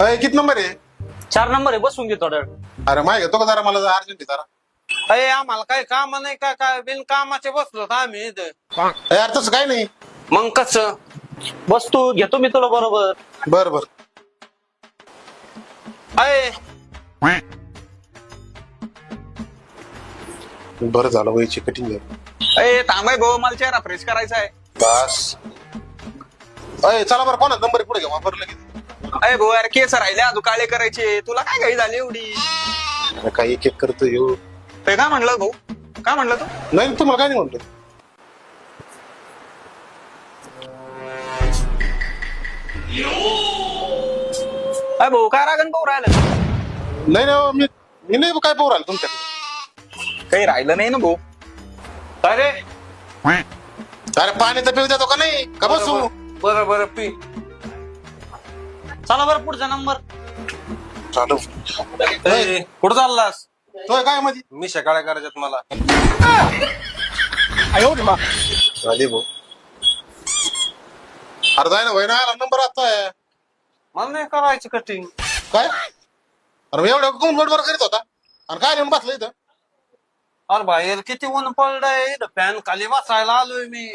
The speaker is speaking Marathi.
अय किती नंबर आहे? 4 नंबर आहे, बसून घे थोडं. अरे माय घेतो का जरा, मला अर्जंट आहे जरा. अरे आम्हाला काही काम नाही का काय बिनकामाचे बसलो आम्ही इथं. यार तसं काय नाही. मग कस बस तू, घेतो मी तुला बरोबर. बर बर. अय बरं झालं वयची कटिंग झाली. अय थांबाय भाऊ, मला चेहरा फ्रेश करायचा आहे. बस. अय चला बरं, कोणा नंबर पुढे घ्या वापर लगेच. अय भाऊ यार, केस राहिले अजून काळे करायचे, तुला काय घाई झाली एवढी? अरे काही एक एक करतो येऊ. ते काय म्हणलं भाऊ, काय म्हणलं तू? नाही तुम्हाला काय नाही म्हणलं. अय भाऊ काय रागण भाऊ राहिलं? नाही नाही मी नाही काय पाहू राहिलो तुमच्याकडे. काही राहिलं नाही ना भाऊ. अरे अरे पाणी तर पिऊ देतो का नाही का बसू? बरं बरं पी. चला बरं, पुढचा नंबर. चालू. कुठं चाललास? तो काय मध्ये मी सकाळी करायच्यात मला. आधी भाऊ. अरे जाय ना भाई ना, नंबर आता आहे. मला नाही करायची कटिंग. काय? अरे एवढ्या कोण गडबड करीत होता आणि काय नेऊन बसलं इथं? अरे बाहेर किती ऊन पडलंय, फॅन खाली बसायला आलोय मी.